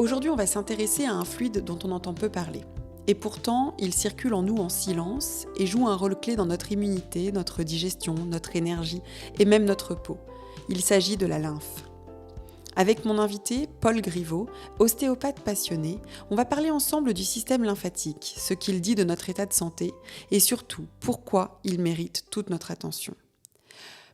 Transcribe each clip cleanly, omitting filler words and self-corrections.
Aujourd'hui, on va s'intéresser à un fluide dont on entend peu parler. Et pourtant, il circule en nous en silence et joue un rôle clé dans notre immunité, notre digestion, notre énergie et même notre peau. Il s'agit de la lymphe. Avec mon invité, Paul Griveau, ostéopathe passionné, on va parler ensemble du système lymphatique, ce qu'il dit de notre état de santé et surtout pourquoi il mérite toute notre attention.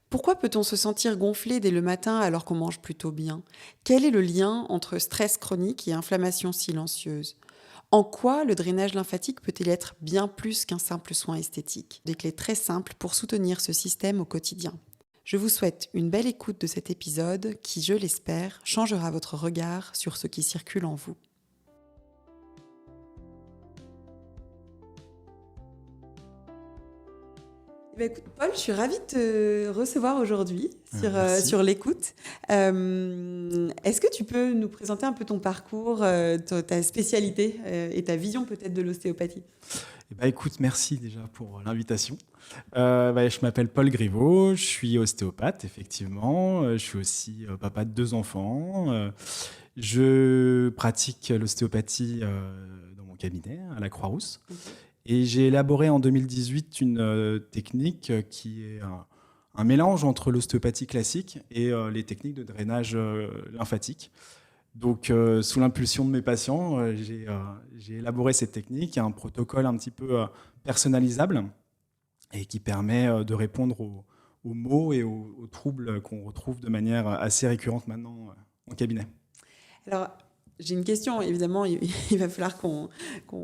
Pourquoi peut-on se sentir gonflé dès le matin alors qu'on mange plutôt bien ? Quel est le lien entre stress chronique et inflammation silencieuse ? En quoi le drainage lymphatique peut-il être bien plus qu'un simple soin esthétique ? Des clés très simples pour soutenir ce système au quotidien. Je vous souhaite une belle écoute de cet épisode qui, je l'espère, changera votre regard sur ce qui circule en vous. Écoute, Paul, je suis ravie de te recevoir aujourd'hui sur l'écoute. Est-ce que tu peux nous présenter un peu ton parcours, ta spécialité et ta vision peut-être de l'ostéopathie ? Écoute, merci déjà pour l'invitation. Je m'appelle Paul Griveau, je suis ostéopathe, effectivement. Je suis aussi papa de 2 enfants. Je pratique l'ostéopathie dans mon cabinet à la Croix-Rousse. Okay. Et j'ai élaboré en 2018 une technique qui est un mélange entre l'ostéopathie classique et les techniques de drainage lymphatique. Donc, sous l'impulsion de mes patients, j'ai élaboré cette technique, un protocole un petit peu personnalisable et qui permet de répondre aux maux et aux troubles qu'on retrouve de manière assez récurrente maintenant en cabinet. Alors, j'ai une question, évidemment, il va falloir qu'on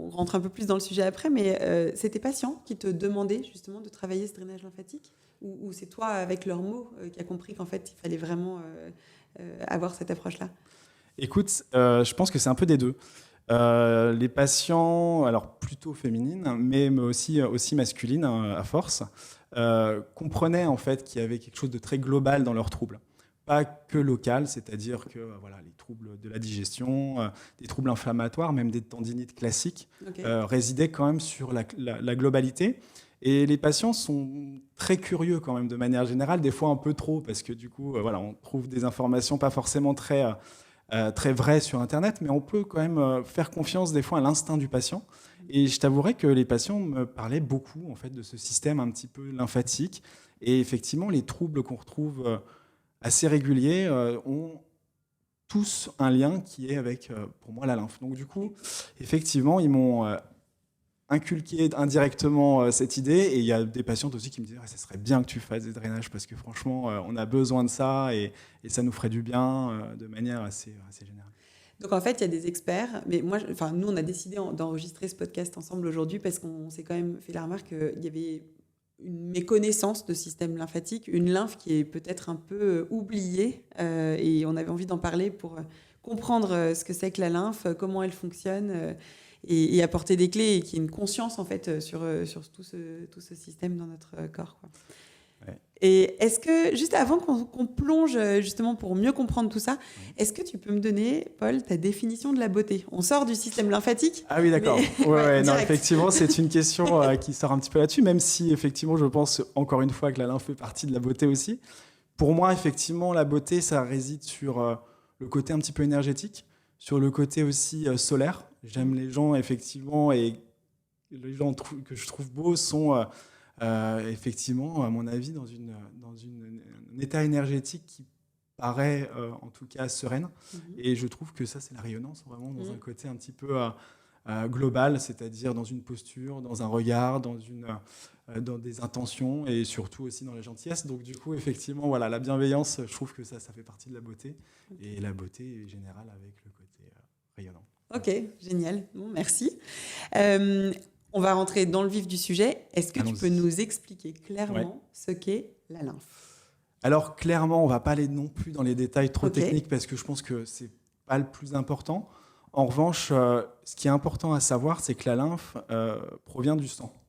rentre un peu plus dans le sujet après, mais c'est tes patients qui te demandaient justement de travailler ce drainage lymphatique ? Ou c'est toi, avec leurs mots, qui a compris qu'en fait, il fallait vraiment avoir cette approche-là ? Écoute, je pense que c'est un peu des deux. Les patients, alors plutôt féminines, mais aussi masculines à force, comprenaient en fait qu'il y avait quelque chose de très global dans leurs troubles. Pas que local, c'est-à-dire que les troubles de la digestion, des troubles inflammatoires, même des tendinites classiques, okay, résidaient quand même sur la globalité. Et les patients sont très curieux quand même de manière générale, des fois un peu trop, parce que du coup, on trouve des informations pas forcément très vraies sur Internet, mais on peut quand même faire confiance des fois à l'instinct du patient. Et je t'avouerai que les patients me parlaient beaucoup en fait, de ce système un petit peu lymphatique. Et effectivement, les troubles qu'on retrouve assez réguliers ont tous un lien qui est avec, pour moi, la lymphe. Donc du coup, effectivement, ils m'ont inculqué indirectement cette idée, et il y a des patientes aussi qui me disaient ça serait bien que tu fasses des drainages parce que franchement, on a besoin de ça et ça nous ferait du bien de manière assez générale. Donc en fait, il y a des experts, mais nous, on a décidé d'enregistrer ce podcast ensemble aujourd'hui parce qu'on s'est quand même fait la remarque qu'il y avait une méconnaissance de système lymphatique, une lymphe qui est peut-être un peu oubliée, et on avait envie d'en parler pour comprendre ce que c'est que la lymphe, comment elle fonctionne, et apporter des clés et qu'il y ait une conscience en fait sur tout ce système dans notre corps, quoi. Ouais. Et est-ce que, juste avant qu'on plonge justement pour mieux comprendre tout ça, est-ce que tu peux me donner, Paul, ta définition de la beauté ? On sort du système lymphatique. Ah oui, d'accord. Mais... non, effectivement, c'est une question qui sort un petit peu là-dessus, même si effectivement, je pense encore une fois que la lymphe fait partie de la beauté aussi. Pour moi, effectivement, la beauté, ça réside sur le côté un petit peu énergétique, sur le côté aussi solaire. J'aime les gens, effectivement, et les gens que je trouve beaux sont... effectivement, à mon avis, dans un état énergétique qui paraît en tout cas sereine. Et je trouve que ça, c'est la rayonnance, vraiment, dans un côté un petit peu global, c'est-à-dire dans une posture, dans un regard, dans des intentions et surtout aussi dans la gentillesse. Donc du coup, effectivement, la bienveillance, je trouve que ça fait partie de la beauté. Et la beauté est générale avec le côté rayonnant. Ok, génial. Bon, merci. On va rentrer dans le vif du sujet. Est-ce que tu peux nous expliquer clairement ce qu'est la lymphe ? Alors, clairement, on ne va pas aller non plus dans les détails trop techniques parce que je pense que ce n'est pas le plus important. En revanche, ce qui est important à savoir, c'est que la lymphe provient du sang.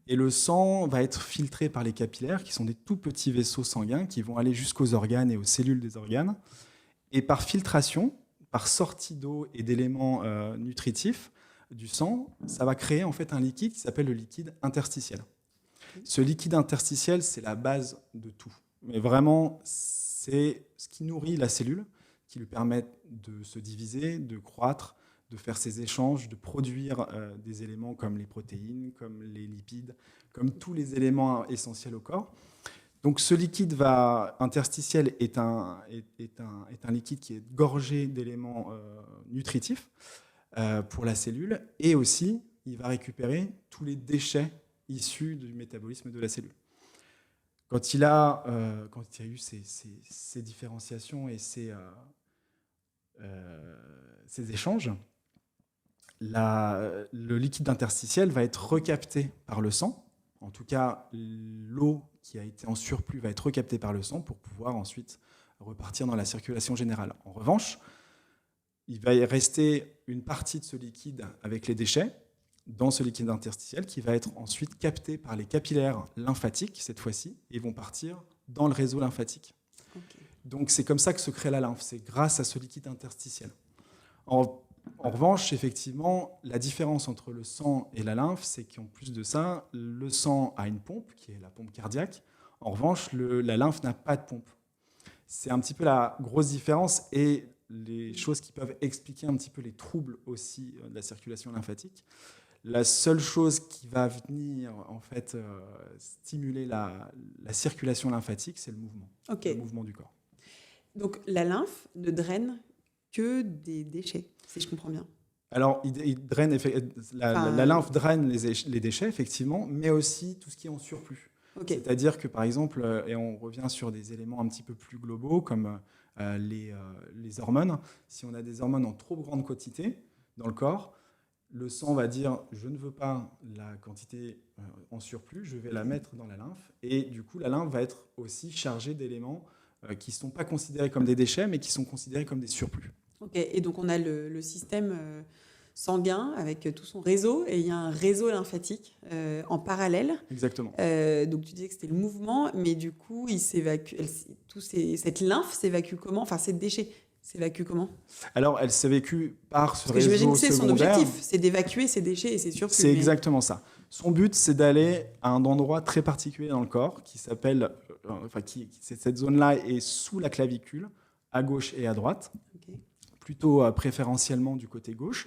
Et le sang va être filtré par les capillaires, qui sont des tout petits vaisseaux sanguins qui vont aller jusqu'aux organes et aux cellules des organes. Et par filtration, par sortie d'eau et d'éléments nutritifs, du sang, ça va créer en fait un liquide qui s'appelle le liquide interstitiel. Ce liquide interstitiel, c'est la base de tout. Mais vraiment, c'est ce qui nourrit la cellule, qui lui permettent de se diviser, de croître, de faire ses échanges, de produire des éléments comme les protéines, comme les lipides, comme tous les éléments essentiels au corps. Donc ce liquide interstitiel est un liquide qui est gorgé d'éléments nutritifs pour la cellule, et aussi il va récupérer tous les déchets issus du métabolisme de la cellule. Quand il y a eu ces différenciations et ces échanges, le liquide interstitiel va être recapté par le sang. En tout cas, l'eau qui a été en surplus va être recaptée par le sang pour pouvoir ensuite repartir dans la circulation générale. En revanche, il va y rester une partie de ce liquide avec les déchets dans ce liquide interstitiel qui va être ensuite capté par les capillaires lymphatiques, cette fois-ci, et vont partir dans le réseau lymphatique. Okay. Donc c'est comme ça que se crée la lymphe, c'est grâce à ce liquide interstitiel. En revanche, effectivement, la différence entre le sang et la lymphe, c'est qu'en plus de ça, le sang a une pompe, qui est la pompe cardiaque. En revanche, la lymphe n'a pas de pompe. C'est un petit peu la grosse différence et les choses qui peuvent expliquer un petit peu les troubles aussi de la circulation lymphatique. La seule chose qui va venir en fait stimuler la circulation lymphatique, c'est le mouvement, le mouvement du corps. Donc la lymphe ne draine que des déchets, si je comprends bien. Alors, la lymphe draine les déchets, effectivement, mais aussi tout ce qui est en surplus. Okay. C'est-à-dire que, par exemple, et on revient sur des éléments un petit peu plus globaux, comme les hormones, si on a des hormones en trop grande quantité dans le corps, le sang va dire « je ne veux pas la quantité en surplus, je vais la mettre dans la lymphe ». Et du coup, la lymphe va être aussi chargée d'éléments qui ne sont pas considérés comme des déchets, mais qui sont considérés comme des surplus. Ok, et donc on a le système sanguin avec tout son réseau, et il y a un réseau lymphatique en parallèle. Exactement. Donc tu disais que c'était le mouvement, mais du coup, cette lymphe s'évacue comment ? Enfin, ces déchets s'évacuent comment ? Alors, elle s'évacue par ce réseau secondaire. J'imagine que c'est son objectif, c'est d'évacuer ces déchets et ces surplus. C'est exactement ça. Son but, c'est d'aller à un endroit très particulier dans le corps qui s'appelle... cette zone-là est sous la clavicule, à gauche et à droite, plutôt préférentiellement du côté gauche.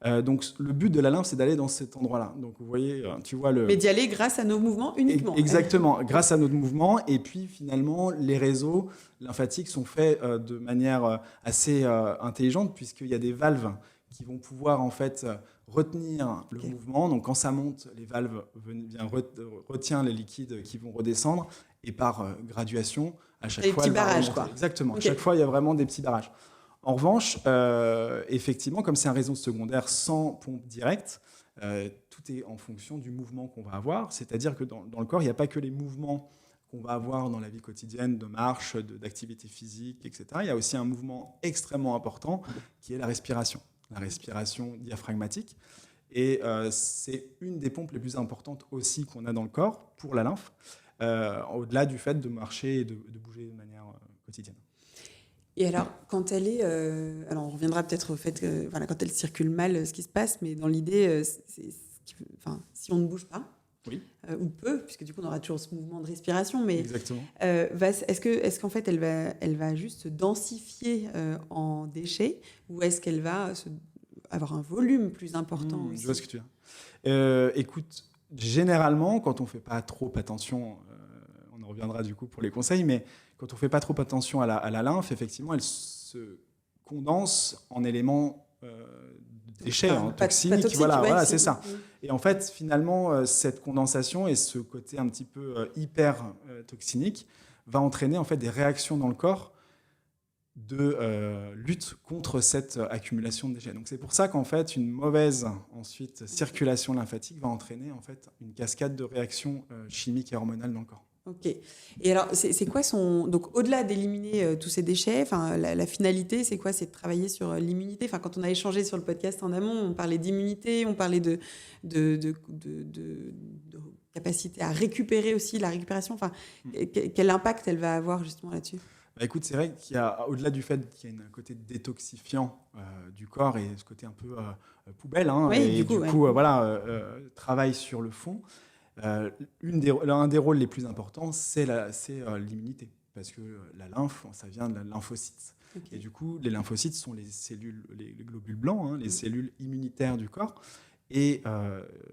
Donc le but de la lymphe, c'est d'aller dans cet endroit-là. Donc vous voyez, tu vois le... Mais d'y aller grâce à nos mouvements uniquement. Exactement, grâce à nos mouvements. Et puis finalement, les réseaux lymphatiques sont faits de manière assez intelligente, puisqu'il y a des valves qui vont pouvoir en fait retenir le mouvement. Donc quand ça monte, les valves retiennent les liquides qui vont redescendre, et par graduation, à chaque fois... Des petits barrages, quoi. Exactement, à chaque fois, il y a vraiment des petits barrages. En revanche, effectivement, comme c'est un réseau secondaire sans pompe directe, tout est en fonction du mouvement qu'on va avoir. C'est-à-dire que dans le corps, il n'y a pas que les mouvements qu'on va avoir dans la vie quotidienne, de marche, d'activité physique, etc. Il y a aussi un mouvement extrêmement important qui est la respiration diaphragmatique. Et c'est une des pompes les plus importantes aussi qu'on a dans le corps pour la lymphe, au-delà du fait de marcher et de bouger de manière quotidienne. Et alors, quand elle est... alors, on reviendra peut-être au fait que quand elle circule mal, ce qui se passe, mais dans l'idée, si on ne bouge pas, oui. Ou peu, puisque du coup, on aura toujours ce mouvement de respiration, mais exactement. Est-ce qu'en fait, elle va juste se densifier en déchets, ou est-ce qu'elle va avoir un volume plus important aussi ? Je vois ce que tu veux dire. Écoute, généralement, quand on ne fait pas trop attention... on en reviendra du coup pour les conseils, mais quand on ne fait pas trop attention à la lymphe, effectivement, elle se condense en éléments déchets, toxiques. Voilà, c'est ça. Et en fait, finalement, cette condensation et ce côté un petit peu hyper toxinique va entraîner en fait des réactions dans le corps de lutte contre cette accumulation de déchets. Donc c'est pour ça qu'en fait, une mauvaise circulation lymphatique va entraîner en fait une cascade de réactions chimiques et hormonales dans le corps. Ok. Et alors, c'est quoi donc au-delà d'éliminer tous ces déchets, la finalité, c'est quoi ? C'est de travailler sur l'immunité. Quand on a échangé sur le podcast en amont, on parlait d'immunité, on parlait de capacité à récupérer aussi, la récupération. Quel impact elle va avoir justement là-dessus ? Écoute, c'est vrai qu'il y a, au-delà du fait qu'il y a un côté détoxifiant du corps et ce côté un peu poubelle, oui, et du coup, travail sur le fond. Un des rôles les plus importants, c'est l'immunité. parce que la lymphe, ça vient de la lymphocyte. Okay. Et du coup, les lymphocytes sont les cellules, les globules blancs, les cellules immunitaires du corps. Et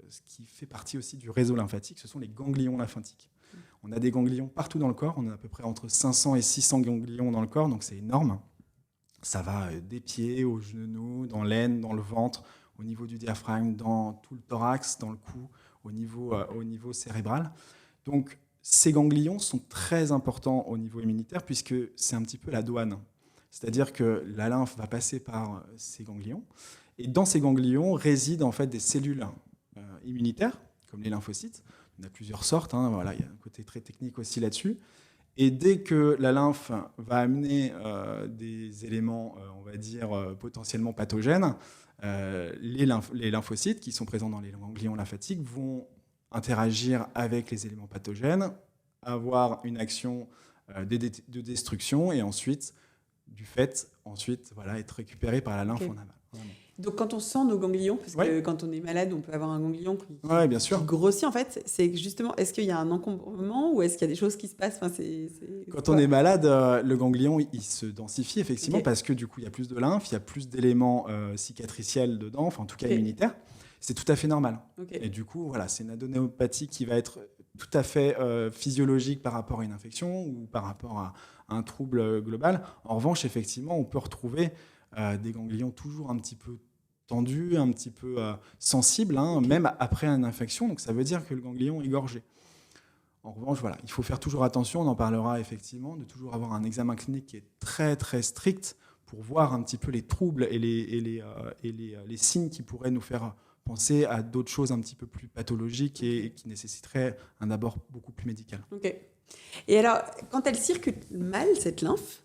ce qui fait partie aussi du réseau lymphatique, ce sont les ganglions lymphatiques. On a des ganglions partout dans le corps, on a à peu près entre 500 et 600 ganglions dans le corps, donc c'est énorme. Ça va des pieds aux genoux, dans l'aine, dans le ventre, au niveau du diaphragme, dans tout le thorax, dans le cou, au niveau cérébral. Donc ces ganglions sont très importants au niveau immunitaire puisque c'est un petit peu la douane. C'est-à-dire que la lymphe va passer par ces ganglions. Et dans ces ganglions résident en fait des cellules immunitaires, comme les lymphocytes. Il y en a plusieurs sortes, voilà, il y a un côté très technique aussi là-dessus. Et dès que la lymphe va amener des éléments, on va dire, potentiellement pathogènes, les lymphocytes qui sont présents dans les ganglions lymphatiques vont interagir avec les éléments pathogènes, avoir une action de destruction et ensuite, voilà, être récupéré par la lymphe en aval. Vraiment. Donc quand on sent nos ganglions, parce que quand on est malade, on peut avoir un ganglion qui grossit en fait, c'est justement, est-ce qu'il y a un encombrement ou est-ce qu'il y a des choses qui se passent Quand on est malade, le ganglion il se densifie effectivement parce que du coup il y a plus de lymphe, il y a plus d'éléments cicatriciels dedans, enfin en tout cas immunitaires. C'est tout à fait normal. Et du coup, voilà, c'est une adénopathie qui va être tout à fait physiologique par rapport à une infection ou par rapport à un trouble global. En revanche, effectivement, on peut retrouver des ganglions toujours un petit peu tendus, un petit peu sensibles, même après une infection. Donc ça veut dire que le ganglion est gorgé. En revanche, voilà, il faut faire toujours attention, on en parlera effectivement, de toujours avoir un examen clinique qui est très très strict pour voir un petit peu les troubles et les signes qui pourraient nous faire penser à d'autres choses un petit peu plus pathologiques et qui nécessiteraient un abord beaucoup plus médical. Ok. Et alors, quand elle circule mal, cette lymphe,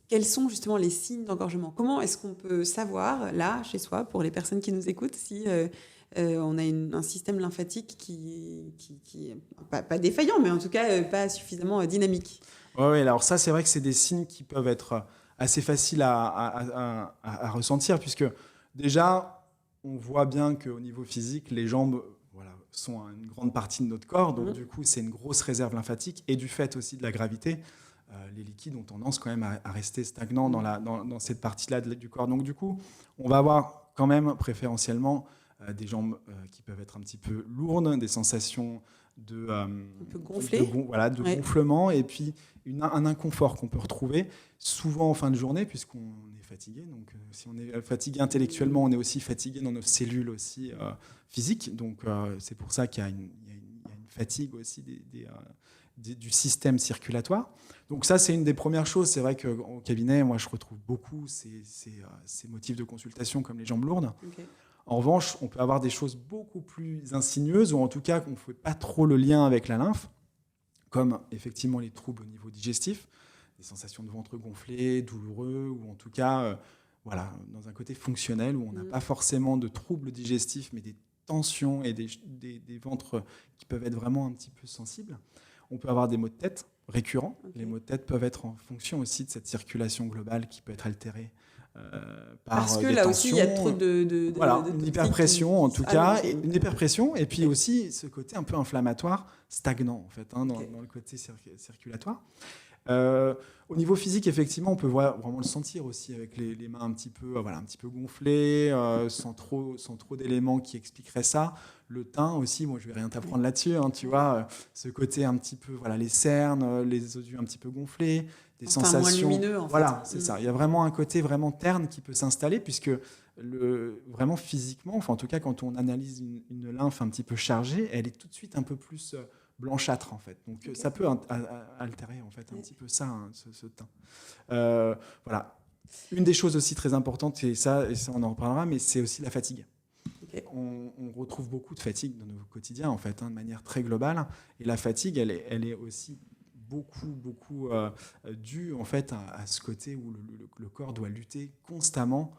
quels sont justement les signes d'engorgement? Comment est-ce qu'on peut savoir, là, chez soi, pour les personnes qui nous écoutent, si on a un système lymphatique qui est pas défaillant, mais en tout cas pas suffisamment dynamique? Oui, alors ça, c'est vrai que c'est des signes qui peuvent être assez faciles à ressentir, puisque déjà, on voit bien qu'au niveau physique, les jambes sont une grande partie de notre corps, donc du coup, c'est une grosse réserve lymphatique, et du fait aussi de la gravité, les liquides ont tendance quand même à rester stagnants dans cette partie-là du corps. Donc du coup, on va avoir quand même préférentiellement des jambes qui peuvent être un petit peu lourdes, des sensations de gonflement, et puis un inconfort qu'on peut retrouver souvent en fin de journée puisqu'on est fatigué. Donc si on est fatigué intellectuellement, on est aussi fatigué dans nos cellules aussi physiques. Donc c'est pour ça qu'il y a une fatigue aussi du système circulatoire. Donc ça, c'est une des premières choses. C'est vrai qu'au cabinet, moi, je retrouve beaucoup ces motifs de consultation comme les jambes lourdes. Okay. En revanche, on peut avoir des choses beaucoup plus insinueuses, ou en tout cas qu'on ne fait pas trop le lien avec la lymphe, comme effectivement les troubles au niveau digestif, des sensations de ventre gonflé, douloureux, ou en tout cas dans un côté fonctionnel, où on n'a pas forcément de troubles digestifs, mais des tensions et des ventres qui peuvent être vraiment un petit peu sensibles. On peut avoir des maux de tête récurrents. Okay. Les maux de tête peuvent être en fonction aussi de cette circulation globale qui peut être altérée parce que là tensions. Aussi, il y a trop une hyperpression en tout cas, une hyperpression, et puis aussi ce côté un peu inflammatoire, stagnant en fait, dans le côté circulatoire. Au niveau physique, effectivement, on peut vraiment le sentir aussi avec les mains un petit peu gonflées, sans trop d'éléments qui expliqueraient ça. Le teint aussi, moi je vais rien t'apprendre là-dessus, tu vois, ce côté un petit peu, les cernes, les yeux un petit peu gonflés, des sensations moins lumineux en fait. Voilà, c'est ça. Il y a vraiment un côté vraiment terne qui peut s'installer puisque vraiment physiquement, en tout cas quand on analyse une lymphe un petit peu chargée, elle est tout de suite un peu plus blanchâtre en fait. Donc ça peut altérer en fait un petit peu ça, ce teint. Voilà. Une des choses aussi très importantes, et ça on en reparlera, mais c'est aussi la fatigue. Okay. On retrouve beaucoup de fatigue dans nos quotidiens en fait, de manière très globale. Et la fatigue, elle est aussi beaucoup due en fait à ce côté où le corps doit lutter constamment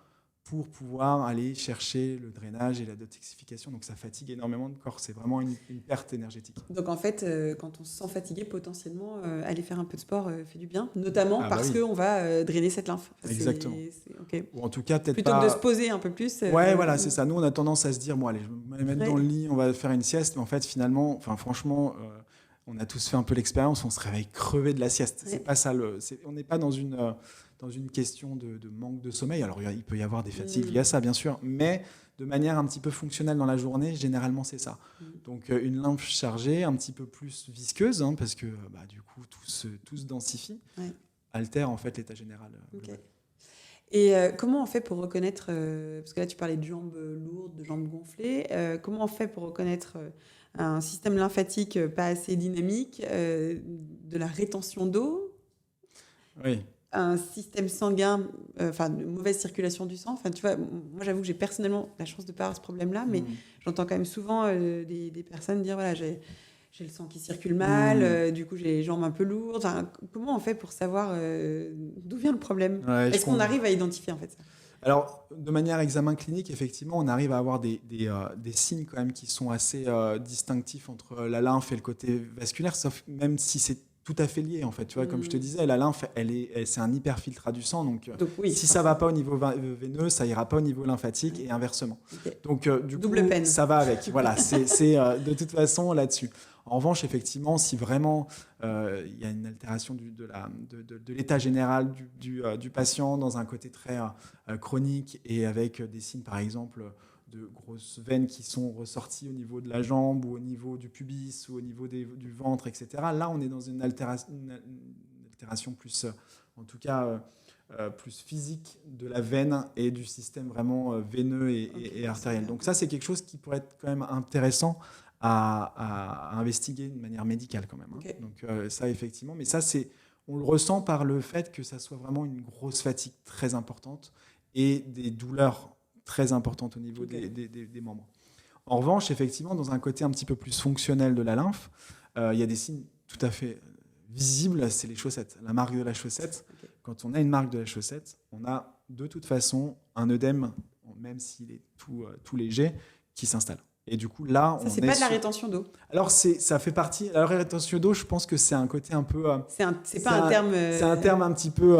pour pouvoir aller chercher le drainage et la détoxification. Donc ça fatigue énormément le corps, c'est vraiment une perte énergétique. Donc en fait, quand on se sent fatigué, potentiellement, aller faire un peu de sport fait du bien, notamment parce qu'on va drainer cette lymphe. Exactement. Okay. Ou en tout cas, peut-être plutôt pas... que de se poser un peu plus. C'est ça. Nous, on a tendance à se dire, bon allez, je vais me mettre dans le lit, on va faire une sieste, mais en fait, finalement, franchement... on a tous fait un peu l'expérience, on se réveille crevé de la sieste. Ouais. C'est pas ça on n'est pas dans une question de manque de sommeil. Alors il peut y avoir des fatigues liées à ça, bien sûr, mais de manière un petit peu fonctionnelle dans la journée, généralement c'est ça. Donc une lymphe chargée, un petit peu plus visqueuse, parce que du coup tout se densifie, altère en fait l'état général. Okay. Et comment on fait pour reconnaître, parce que là tu parlais de jambes lourdes, de jambes gonflées, comment on fait pour reconnaître un système lymphatique pas assez dynamique, de la rétention d'eau, Oui. un système sanguin, de mauvaise circulation du sang. Enfin, tu vois, moi j'avoue que j'ai personnellement la chance de ne pas avoir ce problème-là, mais j'entends quand même souvent des personnes dire voilà, j'ai le sang qui circule mal, du coup j'ai les jambes un peu lourdes. Enfin, comment on fait pour savoir d'où vient le problème? Est-ce qu'on arrive à identifier en fait ça? Alors, de manière examen clinique, effectivement, on arrive à avoir des signes quand même qui sont assez distinctifs entre la lymphe et le côté vasculaire, sauf même si c'est tout à fait lié en fait. Tu vois, comme je te disais, la lymphe, c'est un hyperfiltrat du sang, donc oui, si ça va pas au niveau veineux, ça ira pas au niveau lymphatique et inversement. Okay. Donc du double coup, peine. ça va avec. Voilà, c'est de toute façon là-dessus. En revanche, effectivement, si vraiment il y a une altération de l'état général du patient dans un côté très chronique et avec des signes, par exemple, de grosses veines qui sont ressorties au niveau de la jambe ou au niveau du pubis ou au niveau du ventre, etc. Là, on est dans une altération plus, en tout cas, plus physique de la veine et du système vraiment veineux et artériel. Donc ça, c'est quelque chose qui pourrait être quand même intéressant à investiguer de manière médicale quand même. Okay. Donc ça, effectivement. Mais ça, on le ressent par le fait que ça soit vraiment une grosse fatigue très importante et des douleurs très importantes au niveau des membres. En revanche, effectivement, dans un côté un petit peu plus fonctionnel de la lymphe, il y a des signes tout à fait visibles, c'est les chaussettes, la marque de la chaussette. Okay. Quand on a une marque de la chaussette, on a de toute façon un œdème, même s'il est tout léger, qui s'installe. Et du coup, là, ça, c'est pas de la rétention d'eau. Alors, ça fait partie. La rétention d'eau, je pense que c'est un côté un peu. C'est pas un terme. C'est un terme un petit peu,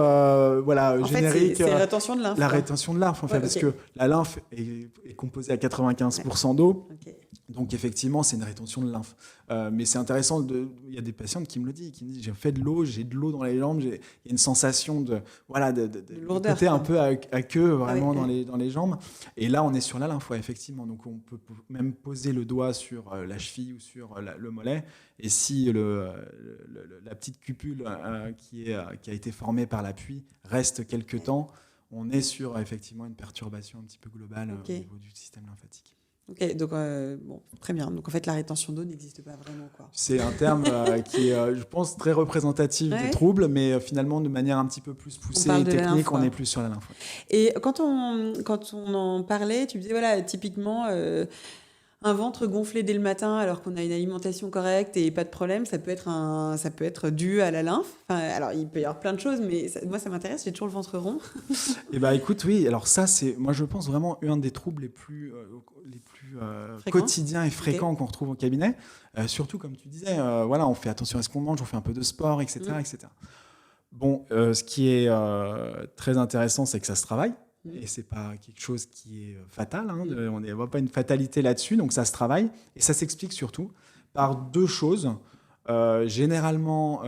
générique. C'est la rétention de lymphe. La rétention de lymphe, en fait, parce que la lymphe est composée à 95% d'eau. Okay. Donc, effectivement, c'est une rétention de lymphe. Mais c'est intéressant. Il y a des patientes qui me le disent, j'ai fait de l'eau, j'ai de l'eau dans les jambes, il y a une sensation de lourdeur, côté un peu à queue vraiment dans les jambes. Et là, on est sur la lymphe, effectivement. Donc, on peut même poser le doigt sur la cheville ou sur le mollet, et si la petite cupule qui a été formée par l'appui reste quelques temps, on est sur effectivement une perturbation un petit peu globale au niveau du système lymphatique. Ok, donc très bien. Donc en fait, la rétention d'eau n'existe pas vraiment, quoi. C'est un terme qui est, je pense, très représentatif des troubles, mais finalement de manière un petit peu plus poussée et technique, on est plus sur la lymphe. Et quand on en parlait, tu me disais voilà, typiquement. Un ventre gonflé dès le matin alors qu'on a une alimentation correcte et pas de problème, ça peut être dû à la lymphe. Enfin, alors, il peut y avoir plein de choses, mais moi, ça m'intéresse, j'ai toujours le ventre rond. Eh ben, écoute, oui, alors ça, c'est, moi, je pense vraiment un des troubles les plus quotidiens et fréquents qu'on retrouve au cabinet. Surtout, comme tu disais, on fait attention à ce qu'on mange, on fait un peu de sport, etc. etc. Bon, ce qui est très intéressant, c'est que ça se travaille. Et c'est pas quelque chose qui est fatal, on ne voit pas une fatalité là-dessus, donc ça se travaille. Et ça s'explique surtout par deux choses. Généralement,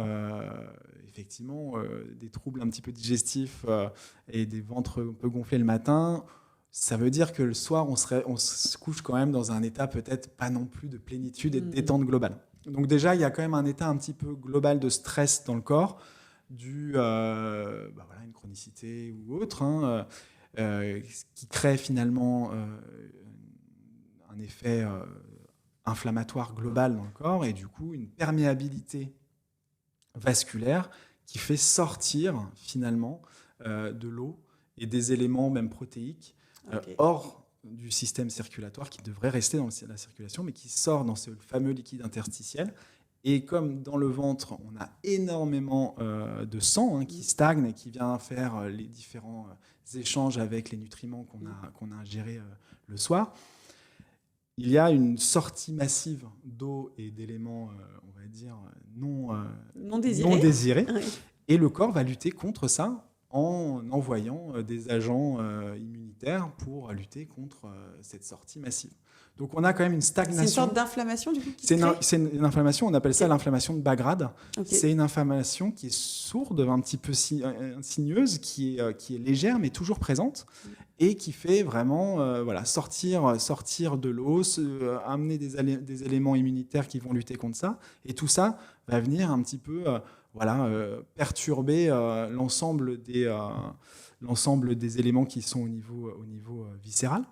effectivement, des troubles un petit peu digestifs et des ventres un peu gonflés le matin, ça veut dire que le soir, on se couche quand même dans un état peut-être pas non plus de plénitude et de détente globale. Donc déjà, il y a quand même un état un petit peu global de stress dans le corps, dû à une chronicité ou autre, qui crée finalement un effet inflammatoire global dans le corps et du coup une perméabilité vasculaire qui fait sortir finalement de l'eau et des éléments même protéiques hors du système circulatoire qui devrait rester dans la circulation mais qui sort dans ce fameux liquide interstitiel. Et comme dans le ventre, on a énormément de sang qui stagne et qui vient faire les différents échanges avec les nutriments qu'on a ingérés le soir, il y a une sortie massive d'eau et d'éléments, on va dire, non désirés. Et le corps va lutter contre ça en envoyant des agents immunitaires immunitaire pour lutter contre cette sortie massive. Donc on a quand même une stagnation. C'est une sorte d'inflammation du coup qui C'est une inflammation, on appelle ça l'inflammation de bas grade. Okay. C'est une inflammation qui est sourde, un petit peu sinueuse, qui est légère mais toujours présente et qui fait vraiment sortir de l'os, amener des éléments immunitaires qui vont lutter contre ça. Et tout ça va venir un petit peu perturber l'ensemble des éléments qui sont au niveau viscéral.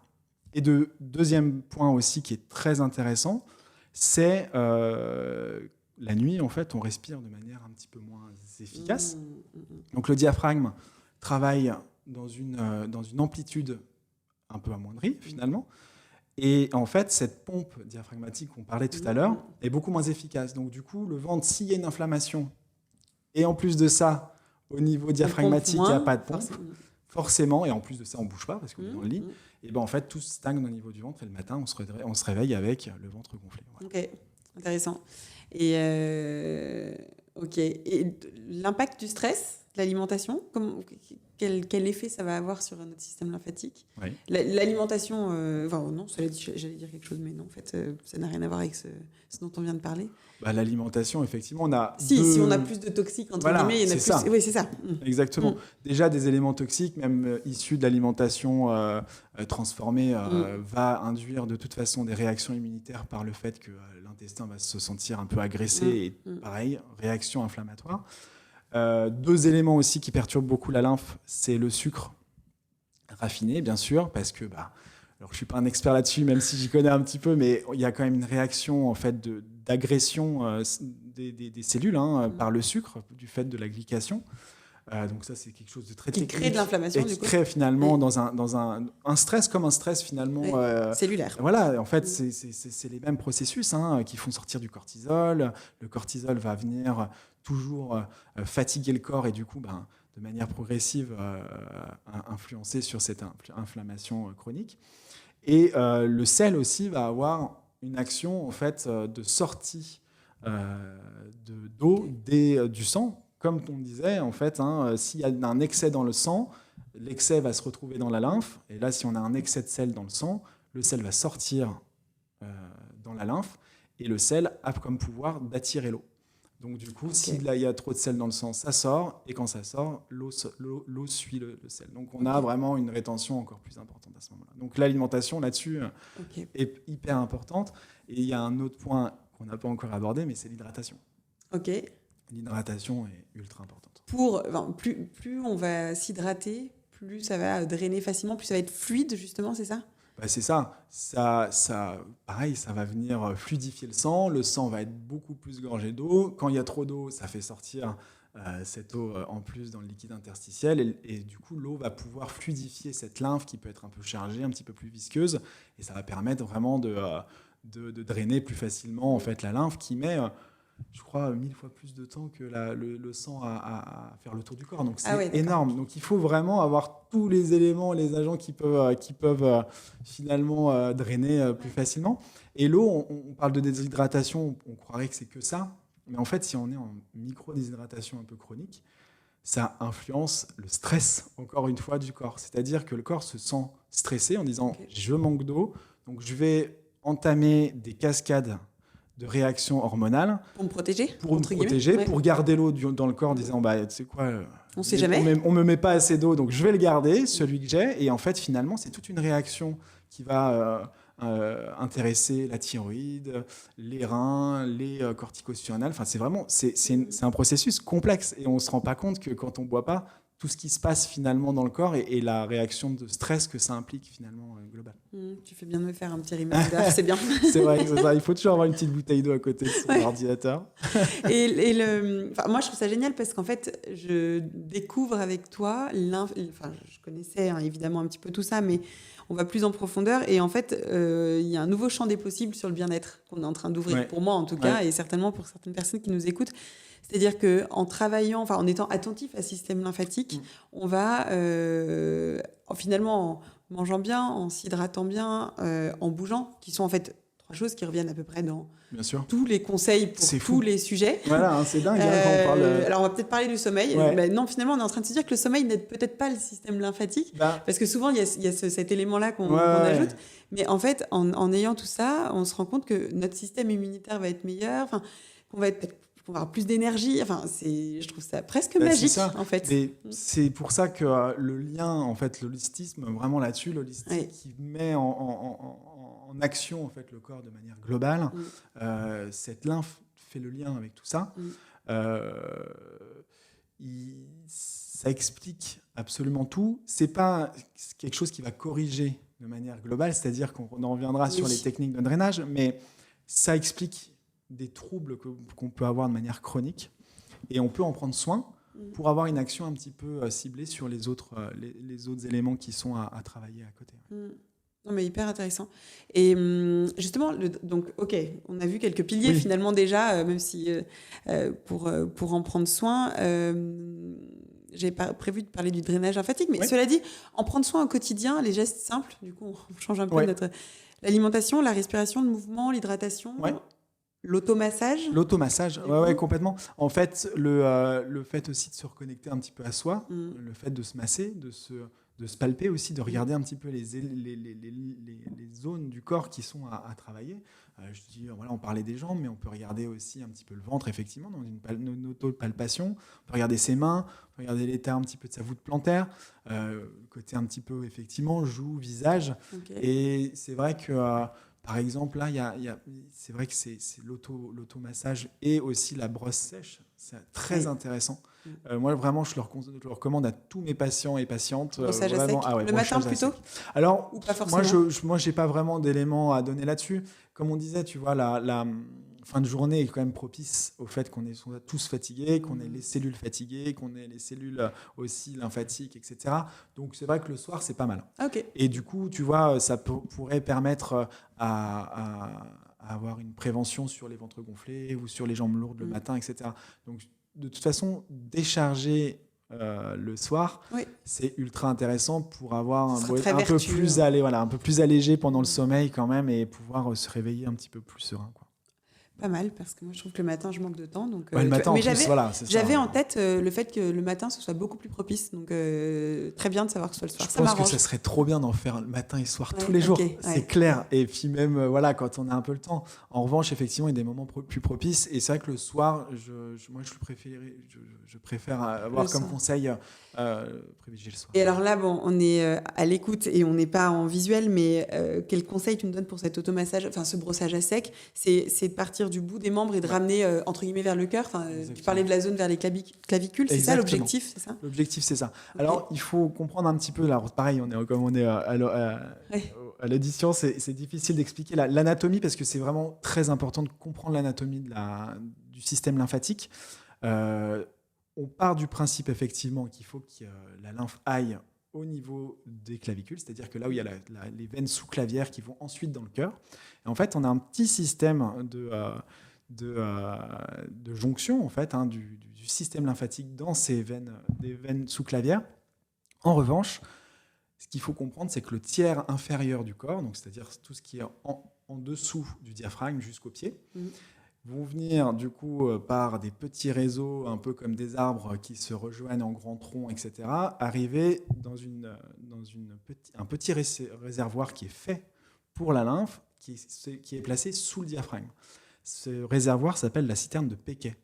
Et deuxième point aussi qui est très intéressant, c'est la nuit, en fait, on respire de manière un petit peu moins efficace. Donc le diaphragme travaille dans une amplitude un peu amoindrie, finalement. Et en fait, cette pompe diaphragmatique qu'on parlait tout à l'heure est beaucoup moins efficace. Donc du coup, le ventre, s'il y a une inflammation, et en plus de ça, au niveau diaphragmatique, il n'y a pas de pompe, forcément, et en plus de ça, on ne bouge pas parce qu'on est dans le lit, et ben en fait, tout stagne au niveau du ventre, et le matin, on se réveille avec le ventre gonflé. Voilà. Ok, intéressant. Et l'impact du stress, de l'alimentation, quel effet ça va avoir sur notre système lymphatique? L'alimentation, j'allais dire quelque chose, mais non, en fait, ça n'a rien à voir avec ce dont on vient de parler. L'alimentation, effectivement, on a... Si on a plus de toxiques, entre guillemets, il y en a plus... Ça. Oui, c'est ça. Exactement. Déjà, des éléments toxiques, même issus de l'alimentation transformée, va induire de toute façon des réactions immunitaires par le fait que l'intestin va se sentir un peu agressé et pareil, réaction inflammatoire. Deux éléments aussi qui perturbent beaucoup la lymphe, c'est le sucre raffiné, bien sûr, parce que... alors, je ne suis pas un expert là-dessus, même si j'y connais un petit peu, mais il y a quand même une réaction en fait, d'agression des cellules par le sucre, du fait de la glycation. Donc ça, c'est quelque chose de très technique. Qui crée de l'inflammation, et qui crée finalement dans un stress, comme un stress finalement... cellulaire. Voilà, en fait, c'est les mêmes processus qui font sortir du cortisol. Le cortisol va venir toujours fatiguer le corps et du coup... de manière progressive, influencer sur cette inflammation chronique. Et le sel aussi va avoir une action en fait, de sortie d'eau du sang. Comme on disait, en fait, s'il y a un excès dans le sang, l'excès va se retrouver dans la lymphe. Et là, si on a un excès de sel dans le sang, le sel va sortir dans la lymphe. Et le sel a comme pouvoir d'attirer l'eau. Donc du coup, s'il y a trop de sel dans le sang, ça sort, et quand ça sort, l'eau suit le sel. Donc on a vraiment une rétention encore plus importante à ce moment-là. Donc l'alimentation là-dessus est hyper importante. Et il y a un autre point qu'on n'a pas encore abordé, mais c'est l'hydratation. Ok. L'hydratation est ultra importante. Plus on va s'hydrater, plus ça va drainer facilement, plus ça va être fluide justement, c'est ça? C'est ça. Pareil, ça va venir fluidifier le sang. Le sang va être beaucoup plus gorgé d'eau. Quand il y a trop d'eau, ça fait sortir cette eau en plus dans le liquide interstitiel. Et du coup, l'eau va pouvoir fluidifier cette lymphe qui peut être un peu chargée, un petit peu plus visqueuse. Et ça va permettre vraiment de drainer plus facilement en fait, la lymphe qui met... je crois 1000 fois plus de temps que le sang à faire le tour du corps. Donc c'est énorme. Donc il faut vraiment avoir tous les éléments, les agents qui peuvent finalement drainer plus facilement. Et l'eau, on parle de déshydratation, on croirait que c'est que ça. Mais en fait, si on est en micro-déshydratation un peu chronique, ça influence le stress, encore une fois, du corps. C'est-à-dire que le corps se sent stressé en disant « je manque d'eau, donc je vais entamer des cascades de réactions hormonales. » Pour me protéger. Pour garder l'eau dans le corps en disant, tu sais quoi, on sait jamais. On me met pas assez d'eau, donc je vais le garder, celui que j'ai. Et en fait, finalement, c'est toute une réaction qui va intéresser la thyroïde, les reins, les corticosternales. Enfin, c'est un processus complexe et on se rend pas compte que quand on boit pas, tout ce qui se passe finalement dans le corps et la réaction de stress que ça implique finalement global. Tu fais bien de me faire un petit reminder, c'est bien. C'est vrai, c'est ça. Il faut toujours avoir une petite bouteille d'eau à côté de son ordinateur. Moi, je trouve ça génial parce qu'en fait, je découvre avec toi, je connaissais évidemment un petit peu tout ça, mais on va plus en profondeur. Et en fait, il y a un nouveau champ des possibles sur le bien-être qu'on est en train d'ouvrir, pour moi en tout cas, et certainement pour certaines personnes qui nous écoutent. C'est-à-dire qu'en travaillant, en étant attentif à ce système lymphatique, on va finalement, en mangeant bien, en s'hydratant bien, en bougeant, qui sont en fait 3 choses qui reviennent à peu près dans Bien sûr. tous les conseils pour C'est tous fou. les sujets. Voilà, c'est dingue quand on parle. Alors, on va peut-être parler du sommeil. Ouais. Ben non, finalement, on est en train de se dire que le sommeil n'aide peut-être pas le système lymphatique. Parce que souvent, il y a cet élément-là qu'on ajoute. Mais en fait, en ayant tout ça, on se rend compte que notre système immunitaire va être meilleur, qu'on va avoir plus d'énergie. Enfin, je trouve ça presque magique, ça. en fait. Mais c'est pour ça que le lien, en fait, l'holistisme, vraiment là-dessus, l'holistique qui met en action, en fait, le corps de manière globale. Cette lymphe fait le lien avec tout ça. Ça explique absolument tout. C'est pas quelque chose qui va corriger de manière globale, c'est-à-dire qu'on en reviendra sur les techniques de drainage, mais ça explique des troubles qu'on peut avoir de manière chronique, et on peut en prendre soin pour avoir une action un petit peu ciblée sur les autres éléments qui sont à travailler à côté. Non, mais hyper intéressant. Et justement, donc, ok, on a vu quelques piliers finalement déjà, même si pour en prendre soin, j'ai pas prévu de parler du drainage lymphatique, mais cela dit, en prendre soin au quotidien, les gestes simples, du coup, on change un peu l'alimentation, la respiration, le mouvement, l'hydratation. L'automassage. L'automassage, ouais, complètement. En fait, le fait aussi de se reconnecter un petit peu à soi, le fait de se masser, de se palper aussi, de regarder un petit peu les zones du corps qui sont à travailler. Je dis, voilà, on parlait des jambes, mais on peut regarder aussi un petit peu le ventre, effectivement, dans une auto-palpation. On peut regarder ses mains, on peut regarder l'état un petit peu de sa voûte plantaire, côté un petit peu, effectivement, joue, visage. Et c'est vrai que... par exemple, là, c'est vrai que c'est l'automassage et aussi la brosse sèche. C'est très intéressant. Moi, vraiment, je le recommande à tous mes patients et patientes. Brossage à sec. Le matin plutôt ? Alors, ou pas forcément. moi, je n'ai pas vraiment d'éléments à donner là-dessus. Comme on disait, tu vois, la fin de journée est quand même propice au fait qu'on est tous fatigués, qu'on ait les cellules fatiguées, qu'on ait les cellules aussi lymphatiques, etc. Donc, c'est vrai que le soir, c'est pas mal. Et du coup, tu vois, ça pourrait permettre à avoir une prévention sur les ventres gonflés ou sur les jambes lourdes le matin, etc. Donc, de toute façon, décharger le soir, c'est ultra intéressant pour avoir un peu plus allégé pendant le sommeil quand même, et pouvoir se réveiller un petit peu plus serein, quoi. Pas mal, parce que moi je trouve que le matin je manque de temps. Donc, le matin, mais j'avais ça, en tête le fait que le matin ce soit beaucoup plus propice. Donc très bien de savoir que ce soit le soir. Je pense que ça serait trop bien d'en faire le matin et soir tous les jours. C'est clair. Et puis même quand on a un peu le temps. En revanche, effectivement, il y a des moments plus propices. Et c'est vrai que le soir, je préfère avoir comme conseil privilégier le soir. Et alors là, on est à l'écoute et on n'est pas en visuel, mais quel conseil tu nous donnes pour cet automassage, enfin ce brossage à sec? C'est de partir du bout des membres et de ramener entre guillemets vers le cœur. Tu parlais de la zone vers les clavicules, c'est ça l'objectif, c'est ça? L'objectif, c'est ça. Alors, il faut comprendre un petit peu. Là, pareil, comme on est à l'audition, c'est difficile d'expliquer l'anatomie, parce que c'est vraiment très important de comprendre l'anatomie du système lymphatique. On part du principe, effectivement, qu'il faut que la lymphe aille au niveau des clavicules, c'est-à-dire que là où il y a les veines sous-clavières qui vont ensuite dans le cœur. Et en fait, on a un petit système de jonction, en fait, du système lymphatique dans des veines sous-clavières. En revanche, ce qu'il faut comprendre, c'est que le tiers inférieur du corps, donc c'est-à-dire tout ce qui est en dessous du diaphragme jusqu'au pied, vont venir du coup par des petits réseaux, un peu comme des arbres qui se rejoignent en grands troncs, etc., arriver dans un petit réservoir qui est fait pour la lymphe, qui est placé sous le diaphragme. Ce réservoir s'appelle la citerne de Pecquet.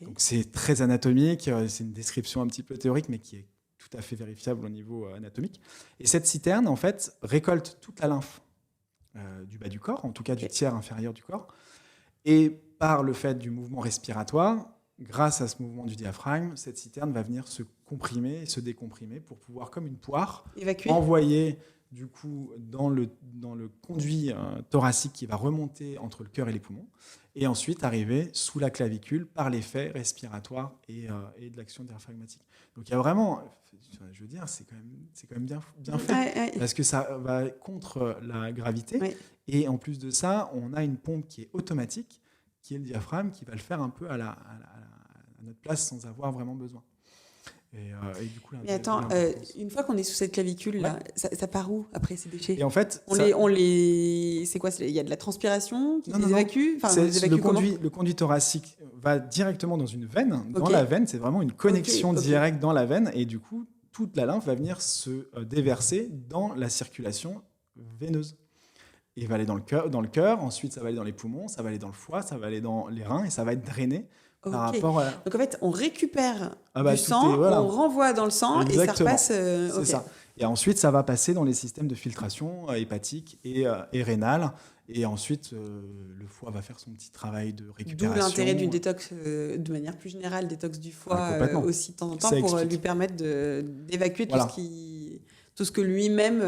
Donc c'est très anatomique, c'est une description un petit peu théorique, mais qui est tout à fait vérifiable au niveau anatomique. Et cette citerne, en fait, récolte toute la lymphe du bas du corps, en tout cas du tiers inférieur du corps. Et par le fait du mouvement respiratoire, grâce à ce mouvement du diaphragme, cette citerne va venir se comprimer et se décomprimer pour pouvoir, comme une poire, envoyer du coup dans le conduit thoracique qui va remonter entre le cœur et les poumons, et ensuite arriver sous la clavicule par l'effet respiratoire et de l'action diaphragmatique. Donc il y a vraiment, je veux dire, c'est quand même bien fait, parce que ça va contre la gravité, et en plus de ça, on a une pompe qui est automatique, qui est le diaphragme, qui va le faire un peu à notre place sans avoir vraiment besoin. Et du coup, Mais attends, une fois qu'on est sous cette clavicule-là, ça part où après ces déchets? Et en fait, c'est quoi? Il y a de la transpiration qui les évacue? Enfin, on les évacue comment? Le conduit thoracique va directement dans une veine. Dans la veine, c'est vraiment une connexion directe dans la veine. Et du coup, toute la lymphe va venir se déverser dans la circulation veineuse. Et va aller dans le cœur, ensuite ça va aller dans les poumons, ça va aller dans le foie, ça va aller dans les reins et ça va être drainé par rapport à... Donc en fait, on récupère du sang, on renvoie dans le sang. Exactement. Et ça repasse... C'est ça. Et ensuite, ça va passer dans les systèmes de filtration hépatique et rénale. Et ensuite, le foie va faire son petit travail de récupération. D'où l'intérêt d'une détox, de manière plus générale, détox du foie aussi de temps en temps pour lui permettre d'évacuer tout ce que lui-même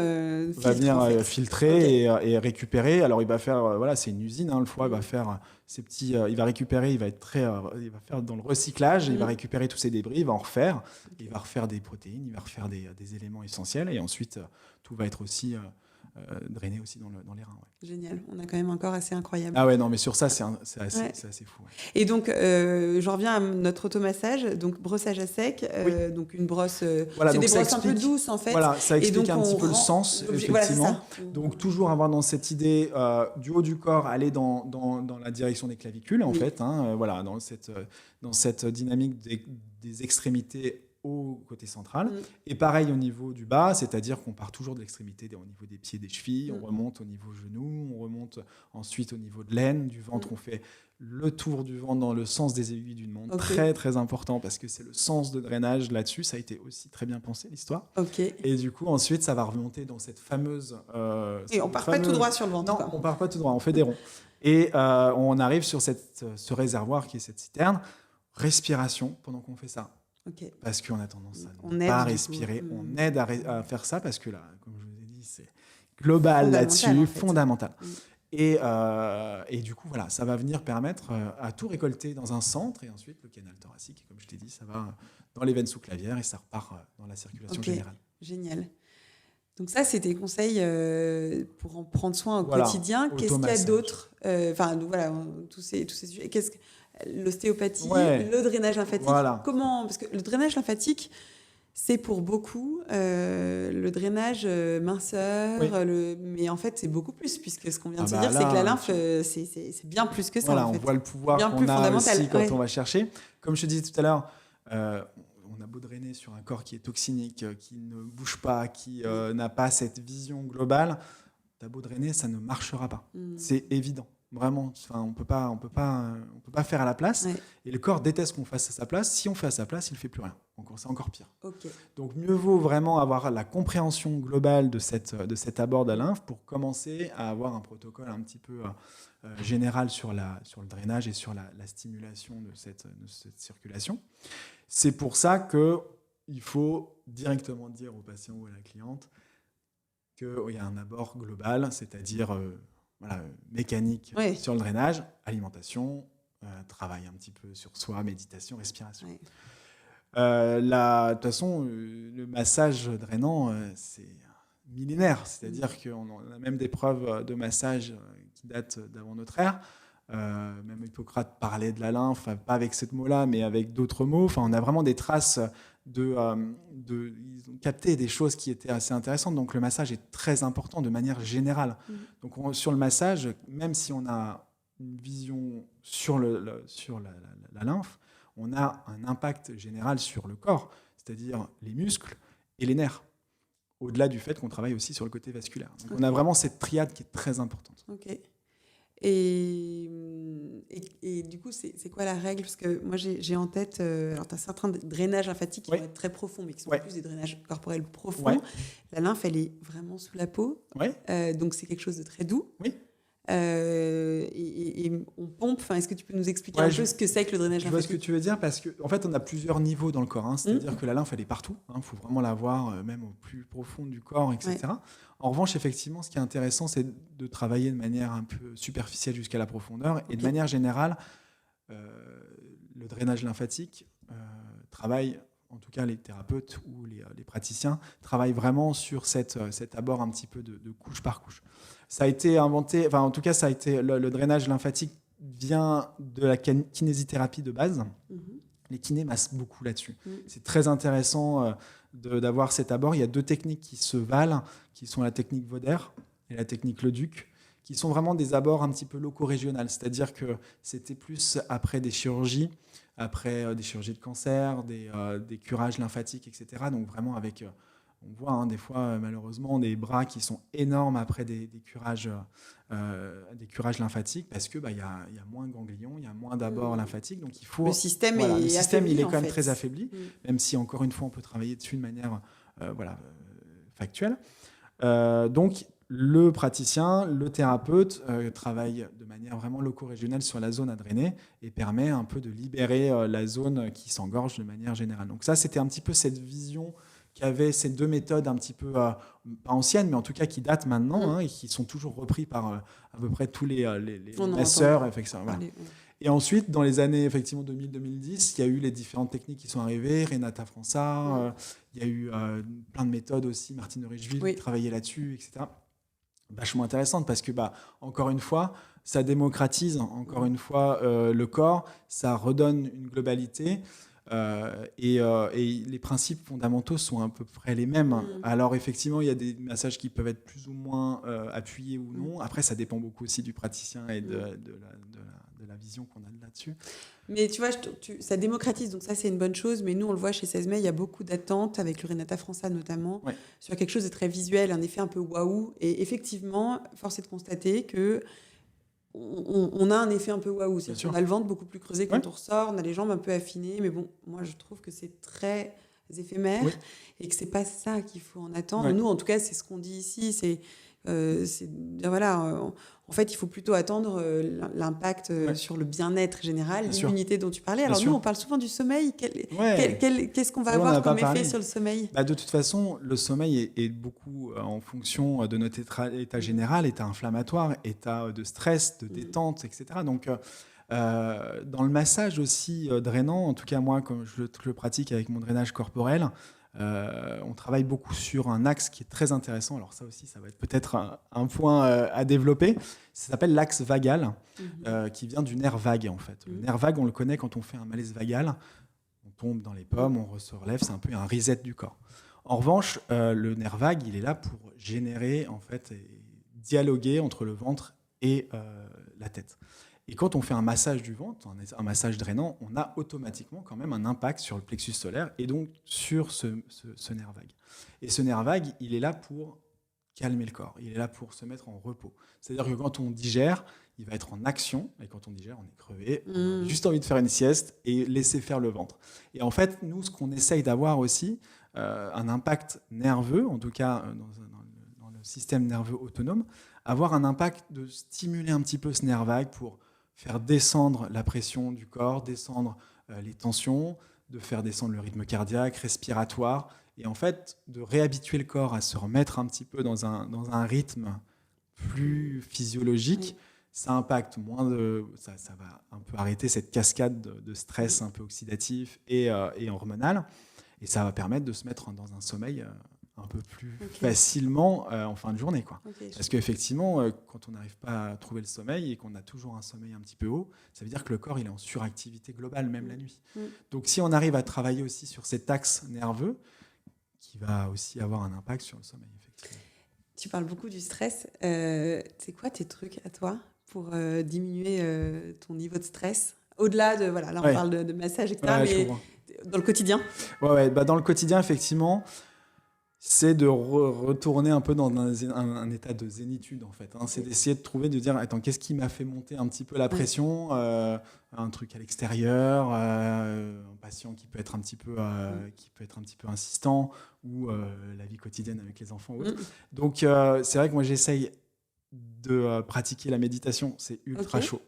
va venir filtrer et récupérer. Alors il va faire, c'est une usine, le foie. Il va faire ces petits, il va récupérer, il va faire dans le recyclage, il va récupérer tous ces débris, il va en refaire, il va refaire des protéines, il va refaire des éléments essentiels, et ensuite tout va être aussi drainé aussi dans les reins. Génial, on a quand même un corps assez incroyable. Ah ouais, non, mais sur ça, c'est assez fou. Ouais. Et donc, je reviens à notre automassage, donc brossage à sec, donc une brosse, c'est des brosses un peu douces en fait. Voilà, ça explique un petit peu le sens, effectivement. Donc, toujours avoir dans cette idée du haut du corps, aller dans la direction des clavicules, en fait, dans cette dynamique des extrémités au côté central. Et pareil au niveau du bas, c'est-à-dire qu'on part toujours de l'extrémité au niveau des pieds, des chevilles, on remonte au niveau genou, on remonte ensuite au niveau de l'aine, du ventre, on fait le tour du ventre dans le sens des aiguilles d'une montre, très très important parce que c'est le sens de drainage là-dessus, ça a été aussi très bien pensé l'histoire. Et du coup ensuite ça va remonter dans cette fameuse... et on part pas tout droit sur le ventre. Non, on part pas tout droit, on fait des ronds. Et on arrive sur ce réservoir qui est cette citerne, respiration pendant qu'on fait ça. Parce qu'on a tendance à ne pas respirer, on aide à faire ça parce que là, comme je vous ai dit, c'est global là-dessus, fondamental. Et du coup, voilà, ça va venir permettre à tout récolter dans un centre et ensuite le canal thoracique, comme je t'ai dit, ça va dans les veines sous-clavières et ça repart dans la circulation générale. Génial. Donc ça, c'est tes conseils pour en prendre soin au quotidien. Qu'est-ce qu'il y a d'autre? Tous ces sujets. L'ostéopathie, le drainage lymphatique. Comment? Parce que le drainage lymphatique, c'est pour beaucoup le drainage minceur, mais en fait, c'est beaucoup plus, puisque ce qu'on vient de se dire, c'est que la lymphe, c'est bien plus que ça. Voilà, en fait. On voit le pouvoir qu'on a aussi quand on va chercher. Comme je te disais tout à l'heure, on a beau drainer sur un corps qui est toxinique, qui ne bouge pas, qui n'a pas cette vision globale, t'as beau drainer, ça ne marchera pas. C'est évident. Vraiment, on peut pas faire à la place. Et le corps déteste qu'on fasse à sa place. Si on fait à sa place, il ne fait plus rien. Donc c'est encore pire. Donc mieux vaut vraiment avoir la compréhension globale de cet abord de la lymphe pour commencer à avoir un protocole un petit peu général sur le drainage et sur la stimulation de cette circulation. C'est pour ça qu'il faut directement dire au patient ou à la cliente qu'il y a un abord global, c'est-à-dire mécanique sur le drainage, alimentation, travail un petit peu sur soi, méditation, respiration. De toute façon, le massage drainant, c'est millénaire. C'est-à-dire qu'on a même des preuves de massage qui datent d'avant notre ère. Même Hippocrate parlait de la lymphe, pas avec ce mot-là, mais avec d'autres mots. Enfin, on a vraiment des traces ils ont capté des choses qui étaient assez intéressantes. Donc le massage est très important de manière générale. Donc sur le massage, même si on a une vision sur la lymphe, on a un impact général sur le corps, c'est-à-dire les muscles et les nerfs, au-delà du fait qu'on travaille aussi sur le côté vasculaire. Donc on a vraiment cette triade qui est très importante. Et du coup, c'est quoi la règle? Parce que moi, j'ai en tête... alors, tu as certains drainages lymphatiques qui vont être très profonds, mais qui sont plus des drainages corporels profonds. La lymphe, elle est vraiment sous la peau. Donc, c'est quelque chose de très doux. Et on pompe. Est-ce que tu peux nous expliquer un peu ce que c'est que le drainage lymphatique? Je vois ce que tu veux dire, parce qu'en fait, on a plusieurs niveaux dans le corps. C'est-à-dire que la lymphe, elle est partout. Il faut vraiment la voir, même au plus profond du corps, etc. En revanche, effectivement, ce qui est intéressant, c'est de travailler de manière un peu superficielle jusqu'à la profondeur. Et de manière générale, le drainage lymphatique travaille, en tout cas les thérapeutes ou les praticiens, travaillent vraiment sur cet abord un petit peu de couche par couche. Ça a été inventé, en tout cas, le drainage lymphatique vient de la kinésithérapie de base. Les kinés massent beaucoup là-dessus. C'est très intéressant d'avoir cet abord. Il y a 2 techniques qui se valent, qui sont la technique Voder et la technique Leduc, qui sont vraiment des abords un petit peu locaux-régionales. C'est-à-dire que c'était plus après des chirurgies, après des chirurgies de cancer, des curages lymphatiques, etc. Donc vraiment avec... on voit des fois, malheureusement, des bras qui sont énormes après des curages lymphatiques parce qu'il y a moins de ganglions, il y a moins d'abords lymphatiques. Donc il faut, le système il est quand même fait. très affaibli, même si, encore une fois, on peut travailler dessus de manière factuelle. Donc, le praticien, le thérapeute travaille de manière vraiment loco-régionale sur la zone à drainer et permet un peu de libérer la zone qui s'engorge de manière générale. Donc ça, c'était un petit peu cette vision qu'avaient ces 2 méthodes un petit peu, pas anciennes, mais en tout cas qui datent maintenant et qui sont toujours repris par à peu près tous les masseurs. Voilà. Et ensuite, dans les années effectivement 2000-2010, il y a eu les différentes techniques qui sont arrivées, Renata Fransart, il y a eu plein de méthodes aussi, Martine de Richeville qui travaillait là-dessus, etc. Vachement intéressante parce que, encore une fois, ça démocratise encore une fois le corps, ça redonne une globalité. Et les principes fondamentaux sont à peu près les mêmes. Alors effectivement, il y a des massages qui peuvent être plus ou moins appuyés ou non. Après, ça dépend beaucoup aussi du praticien et de la vision qu'on a là-dessus. Mais tu vois, ça démocratise, donc ça c'est une bonne chose. Mais nous, on le voit chez 16 mai, il y a beaucoup d'attentes, avec le Renata Fransart notamment, sur quelque chose de très visuel, un effet un peu waouh. Et effectivement, force est de constater que on a un effet un peu waouh. On a le ventre beaucoup plus creusé quand on ressort, on a les jambes un peu affinées. Mais bon, moi je trouve que c'est très éphémère et que c'est pas ça qu'il faut en attendre. Nous, en tout cas, c'est ce qu'on dit ici. En fait, il faut plutôt attendre l'impact sur le bien-être général, l'immunité dont tu parlais. Alors nous, on parle souvent du sommeil. Qu'est-ce qu'on va avoir comme effet sur le sommeil ? De toute façon, le sommeil est beaucoup en fonction de notre état général, état inflammatoire, état de stress, de détente, etc. Donc, dans le massage aussi drainant, en tout cas moi, comme je le pratique avec mon drainage corporel, on travaille beaucoup sur un axe qui est très intéressant. Alors ça aussi, ça va être peut-être un point à développer. Ça s'appelle l'axe vagal, qui vient du nerf vague en fait. Le nerf vague, on le connaît quand on fait un malaise vagal. On tombe dans les pommes, on se relève, c'est un peu un reset du corps. En revanche, le nerf vague, il est là pour générer en fait, et dialoguer entre le ventre et la tête. Et quand on fait un massage du ventre, un massage drainant, on a automatiquement quand même un impact sur le plexus solaire et donc sur ce nerf vague. Et ce nerf vague, il est là pour calmer le corps, il est là pour se mettre en repos. C'est-à-dire que quand on digère, il va être en action, et quand on digère, on est crevé, on a juste envie de faire une sieste et laisser faire le ventre. Et en fait, nous, ce qu'on essaye d'avoir aussi, un impact nerveux, en tout cas dans le système nerveux autonome, avoir un impact de stimuler un petit peu ce nerf vague pour faire descendre la pression du corps, descendre les tensions, de faire descendre le rythme cardiaque, respiratoire, et en fait de réhabituer le corps à se remettre un petit peu dans un rythme plus physiologique. Ça impacte moins ça va un peu arrêter cette cascade de stress un peu oxydatif et hormonal, et ça va permettre de se mettre dans un sommeil un peu plus facilement en fin de journée, quoi. Parce qu'effectivement, quand on n'arrive pas à trouver le sommeil et qu'on a toujours un sommeil un petit peu haut, ça veut dire que le corps il est en suractivité globale, même la nuit. Donc si on arrive à travailler aussi sur cet axe nerveux, qui va aussi avoir un impact sur le sommeil, effectivement. Tu parles beaucoup du stress. C'est quoi tes trucs à toi pour diminuer ton niveau de stress ? Au-delà de, là on parle de massage, etc., mais dans le quotidien ? Dans le quotidien, effectivement, c'est de retourner un peu dans un état de zénitude, en fait. C'est d'essayer de trouver, de dire, attends, qu'est-ce qui m'a fait monter un petit peu la pression ? Un truc à l'extérieur, un patient qui peut être un petit peu insistant, ou la vie quotidienne avec les enfants. Donc, c'est vrai que moi, j'essaye de pratiquer la méditation. C'est ultra chaud.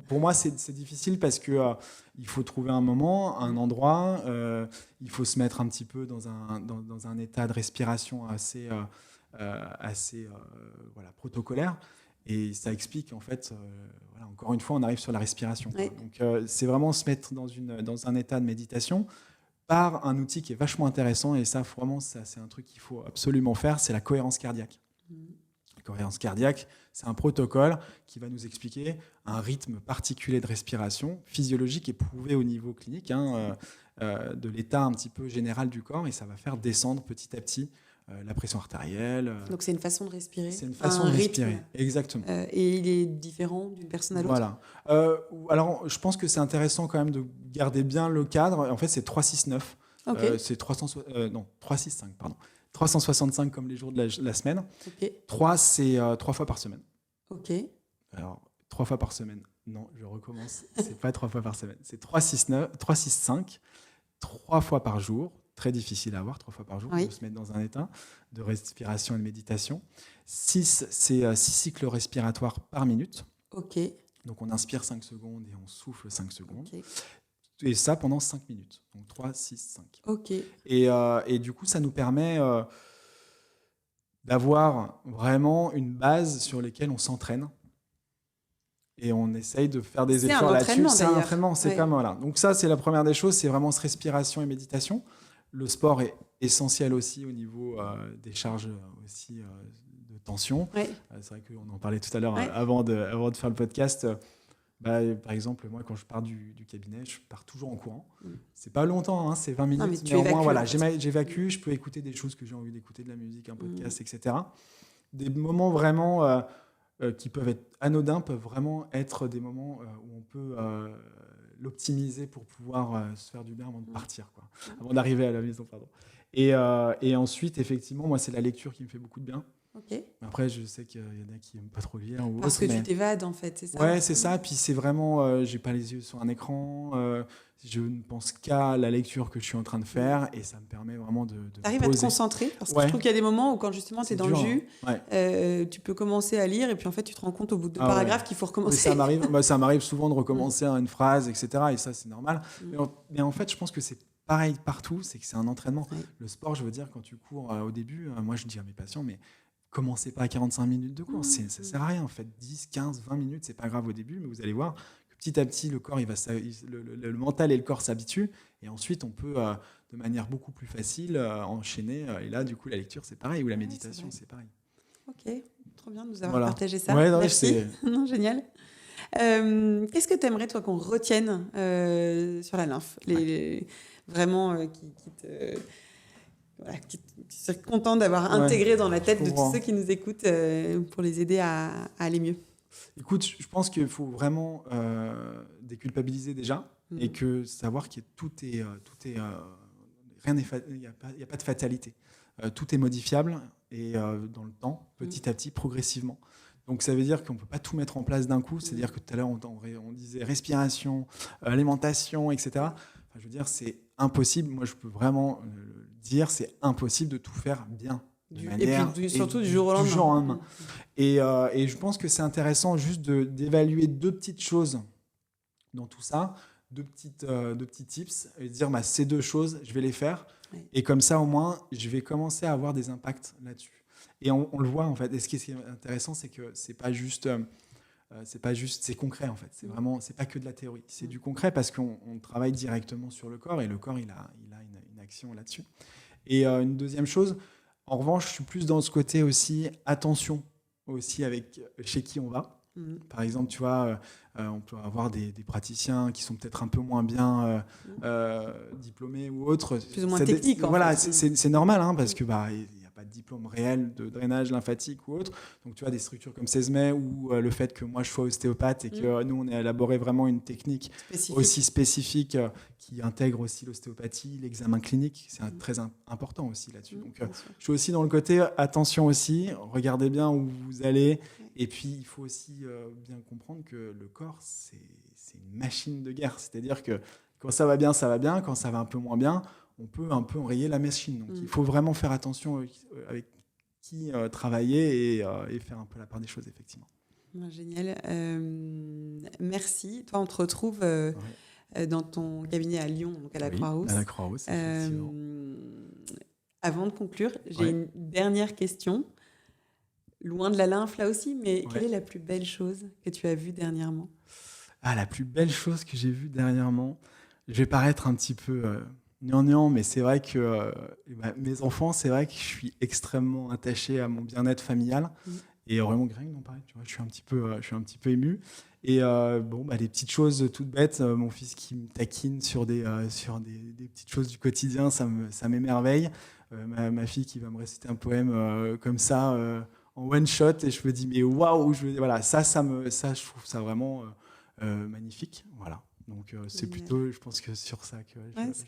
Pour moi, c'est difficile parce que il faut trouver un moment, un endroit. Il faut se mettre un petit peu dans un état de respiration assez protocolaire. Et ça explique, en fait, encore une fois, on arrive sur la respiration. Donc, c'est vraiment se mettre dans un état de méditation par un outil qui est vachement intéressant. Et ça, vraiment, c'est un truc qu'il faut absolument faire, c'est la cohérence cardiaque. La cohérence cardiaque, C'est un protocole qui va nous expliquer un rythme particulier de respiration, physiologique et prouvé au niveau clinique, de l'état un petit peu général du corps, et ça va faire descendre petit à petit la pression artérielle. Donc c'est une façon de respirer. C'est une façon de respirer, rythme. exactement. Et il est différent d'une personne à l'autre. Voilà. Alors, je pense que c'est intéressant quand même de garder bien le cadre. En fait, c'est 3-6-9. Okay. C'est 3-6-5, pardon. 365 comme les jours de la semaine. Okay. 3, c'est 3 fois par semaine. Ok. Alors, 3 fois par semaine. Non, je recommence. C'est pas 3 fois par semaine. C'est 3-6-5, 3 fois par jour. Très difficile à avoir, 3 fois par jour, oui. de se mettre dans un état de respiration et de méditation. 6, c'est 6 cycles respiratoires par minute. Ok. Donc on inspire 5 secondes et on souffle 5 secondes. Okay. Et ça pendant 5 minutes. Donc 3, 6, 5. Ok. Et du coup, ça nous permet d'avoir vraiment une base sur laquelle on s'entraîne. Et on essaye de faire des efforts là-dessus. C'est un entraînement, c'est comme voilà. Donc ça, c'est la première des choses, c'est vraiment respiration et méditation. Le sport est essentiel aussi au niveau des charges aussi de tension. Ouais. C'est vrai qu'on en parlait tout à l'heure avant de faire le podcast. Par exemple, moi, quand je pars du cabinet, je pars toujours en courant. C'est pas longtemps, c'est 20 minutes. Non, mais au moins, voilà, j'évacue, je peux écouter des choses que j'ai envie d'écouter, de la musique, un podcast, etc. Des moments vraiment qui peuvent être anodins, peuvent vraiment être des moments où on peut l'optimiser pour pouvoir se faire du bien avant de partir, quoi. Avant d'arriver à la maison, pardon. Et ensuite, effectivement, moi, c'est la lecture qui me fait beaucoup de bien. Okay. Après, je sais qu'il y en a qui n'aiment pas trop lire. Parce que tu t'évades, en fait, c'est ça? Ouais, c'est ça. Puis c'est vraiment, j'ai pas les yeux sur un écran. Je ne pense qu'à la lecture que je suis en train de faire, et ça me permet vraiment de t'arrives à te concentrer, parce que je trouve qu'il y a des moments où quand justement tu es dans le jus, tu peux commencer à lire et puis en fait tu te rends compte au bout de 2 paragraphes qu'il faut recommencer. Ça m'arrive souvent de recommencer une phrase, etc. Et ça, c'est normal. Mais en fait, je pense que c'est pareil partout, c'est que c'est un entraînement. Le sport, je veux dire, quand tu cours au début, moi je dis à mes patients, mais commencez pas à 45 minutes de course, ça sert à rien. En fait, 10, 15, 20 minutes, c'est pas grave au début, mais vous allez voir que petit à petit, le corps, le mental et le corps s'habituent, et ensuite on peut, de manière beaucoup plus facile, enchaîner. Et là, du coup, la lecture, c'est pareil, ou la méditation, c'est pareil. Ok, trop bien de nous avoir partagé ça. Ouais, non, merci. Non, génial. Qu'est-ce que tu aimerais, toi, qu'on retienne sur la lymphe, vraiment qui te... Voilà, qui serait content d'avoir intégré dans la tête de tous ceux qui nous écoutent pour les aider à aller mieux. Écoute, je pense qu'il faut vraiment déculpabiliser déjà, et que savoir que rien n'est il n'y a pas de fatalité. Tout est modifiable, et dans le temps, petit à petit, progressivement. Donc ça veut dire qu'on ne peut pas tout mettre en place d'un coup. C'est-à-dire que tout à l'heure, on disait respiration, alimentation, etc. Enfin, je veux dire, c'est impossible. Moi, je peux vraiment dire, c'est impossible de tout faire bien. Et puis surtout du jour au lendemain. Et je pense que c'est intéressant juste d'évaluer 2 petites choses dans tout ça, 2 petits tips, et dire ces 2 choses, je vais les faire. Oui. Et comme ça, au moins, je vais commencer à avoir des impacts là-dessus. Et on le voit, en fait. Et ce qui est intéressant, c'est que c'est pas juste, c'est concret, en fait. C'est pas que de la théorie. C'est du concret, parce qu'on travaille directement sur le corps, et le corps, il a une action là-dessus. Et une deuxième chose, en revanche, je suis plus dans ce côté aussi, attention aussi avec chez qui on va. Par exemple, tu vois, on peut avoir des praticiens qui sont peut-être un peu moins bien diplômés ou autres. Plus ou moins techniques. Voilà, c'est normal, parce que il n'y a pas de diplôme réel de drainage lymphatique ou autre. Donc, tu vois, des structures comme Sesme, ou le fait que moi je sois ostéopathe et que nous on ait élaboré vraiment une technique aussi spécifique qui intègre aussi l'ostéopathie, l'examen clinique, c'est très important aussi là-dessus. Donc, je suis aussi dans le côté attention aussi, regardez bien où vous allez. Et puis, il faut aussi bien comprendre que le corps, c'est une machine de guerre. C'est-à-dire que quand ça va bien, ça va bien. Quand ça va un peu moins bien, on peut un peu enrayer la machine. Donc, il faut vraiment faire attention avec qui travailler et faire un peu la part des choses, effectivement. Génial. Merci. Toi, on te retrouve dans ton cabinet à Lyon, donc à la Croix-Rousse. À la Croix-Rousse, effectivement. Avant de conclure, j'ai une dernière question. Loin de la lymphe, là aussi, mais quelle est la plus belle chose que tu as vue dernièrement ? La plus belle chose que j'ai vue dernièrement, je vais paraître un petit peu gnangnan, mais c'est vrai que mes enfants, c'est vrai que je suis extrêmement attaché à mon bien-être familial. Et vraiment, Greg, non, pareil, tu vois, je suis un petit peu ému. Et les petites choses toutes bêtes, mon fils qui me taquine sur des petites choses du quotidien, ça m'émerveille. Ma fille qui va me réciter un poème comme ça, en one shot, et je me dis, mais waouh, voilà, ça, je trouve ça vraiment magnifique. Voilà. Donc, c'est plutôt, je pense que sur ça que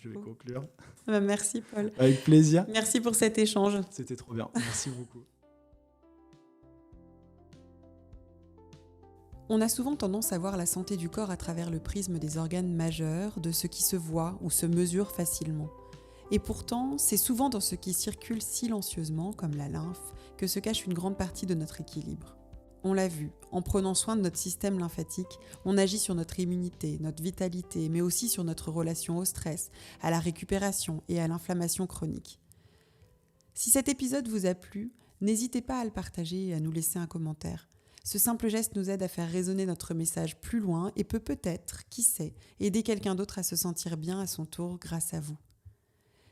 je vais conclure. Merci, Paul. Avec plaisir. Merci pour cet échange. C'était trop bien. Merci beaucoup. On a souvent tendance à voir la santé du corps à travers le prisme des organes majeurs, de ce qui se voit ou se mesure facilement. Et pourtant, c'est souvent dans ce qui circule silencieusement, comme la lymphe, que se cache une grande partie de notre équilibre. On l'a vu, en prenant soin de notre système lymphatique, on agit sur notre immunité, notre vitalité, mais aussi sur notre relation au stress, à la récupération et à l'inflammation chronique. Si cet épisode vous a plu, n'hésitez pas à le partager et à nous laisser un commentaire. Ce simple geste nous aide à faire résonner notre message plus loin et peut peut-être, qui sait, aider quelqu'un d'autre à se sentir bien à son tour grâce à vous.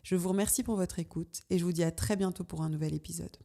Je vous remercie pour votre écoute et je vous dis à très bientôt pour un nouvel épisode.